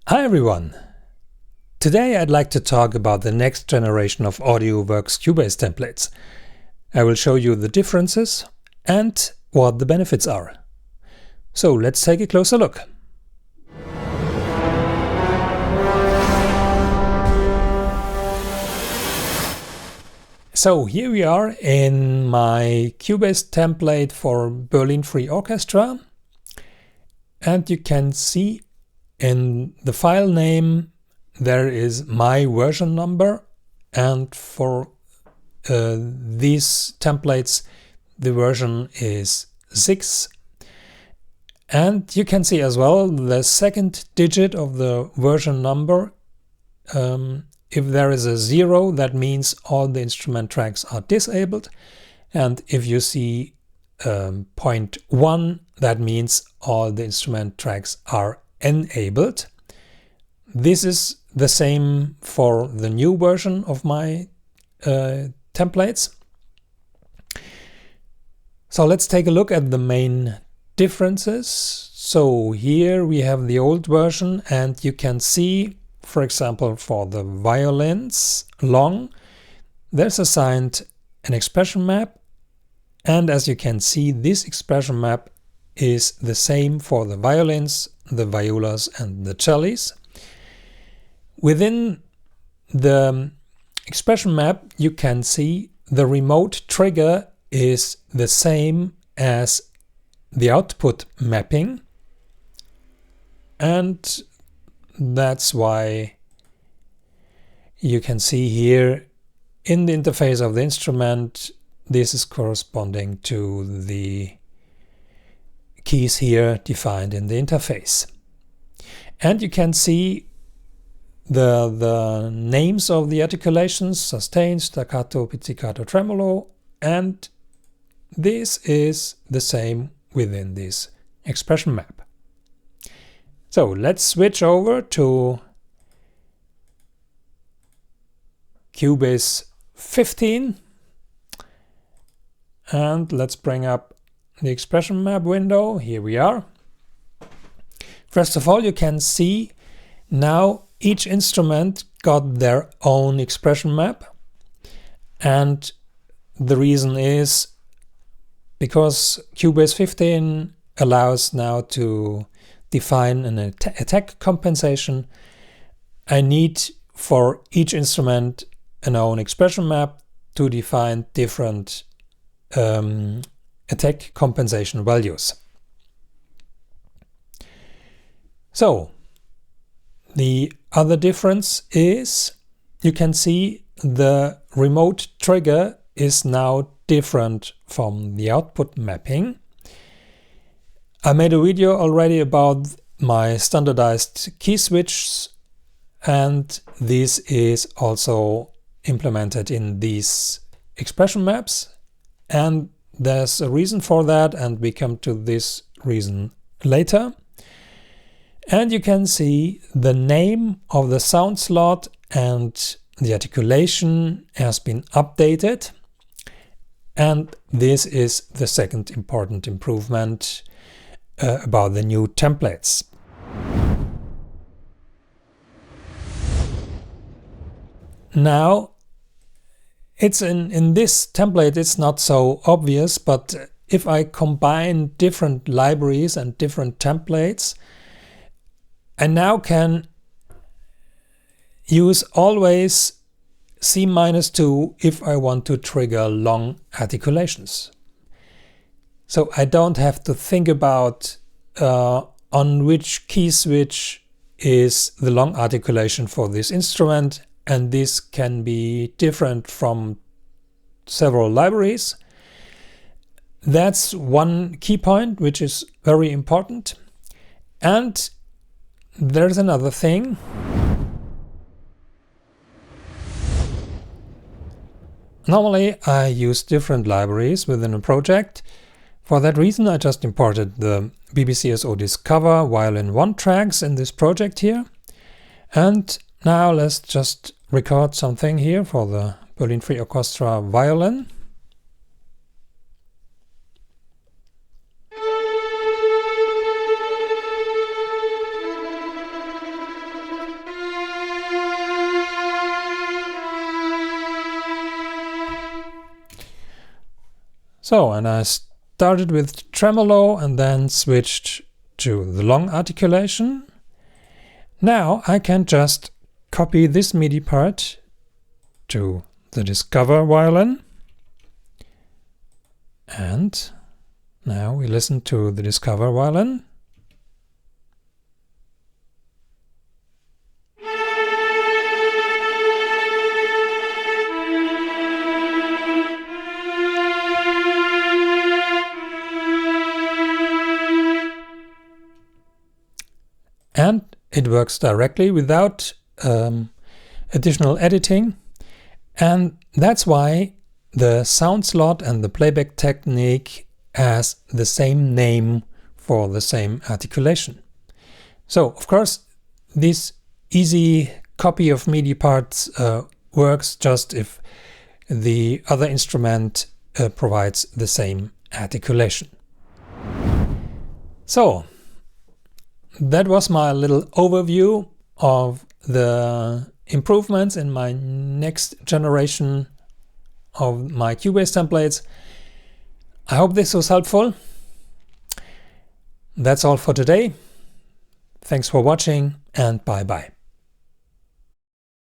Hi everyone! Today I'd like to talk about the next generation of Audio-Worx Cubase templates. I will show you the differences and what the benefits are. So let's take a closer look. So here we are in my Cubase template for Berlin Free Orchestra, and you can see in the file name there is my version number, and for these templates the version is 6. And you can see as well the second digit of the version number. If there is a 0, that means all the instrument tracks are disabled, and if you see 0.1, that means all the instrument tracks are enabled. This is the same for the new version of my templates. So let's take a look at the main differences. So here we have the old version, and you can see, for example, for the violins long, there's assigned an expression map, and as you can see, this expression map is the same for the violins, the violas and the cellos. Within the expression map you can see the remote trigger is the same as the output mapping, and that's why you can see here in the interface of the instrument this is corresponding to the keys here defined in the interface. And you can see the names of the articulations: sustain, staccato, pizzicato, tremolo, and this is the same within this expression map. So let's switch over to Cubase 15 and let's bring up the expression map window. Here we are. First of all, you can see now each instrument got their own expression map, and the reason is because Cubase 15 allows now to define an attack compensation. I need for each instrument an own expression map to define different attack compensation values. So the other difference is you can see the remote trigger is now different from the output mapping. I made a video already about my standardized key switches, and this is also implemented in these expression maps, and there's a reason for that, and we come to this reason later. And you can see the name of the sound slot and the articulation has been updated, and this is the second important improvement about the new templates. Now, it's in this template it's not so obvious, but if I combine different libraries and different templates, I now can use always C-2 if I want to trigger long articulations. So I don't have to think about on which key switch is the long articulation for this instrument, and this can be different from several libraries. That's one key point which is very important. And there's another thing. Normally I use different libraries within a project. For that reason I just imported the BBCSO Discover Violin 1 tracks in this project here. And now let's just record something here for the Berlin Free Orchestra violin. So, and I started with tremolo and then switched to the long articulation. Now I can just copy this MIDI part to the Discover violin. And now we listen to the Discover violin. And it works directly without additional editing. And that's why the sound slot and the playback technique has the same name for the same articulation. So, of course, this easy copy of MIDI parts works just if the other instrument provides the same articulation. So, that was my little overview of the improvements in my next generation of my Cubase templates. I hope this was helpful. That's all for today. Thanks for watching and bye-bye.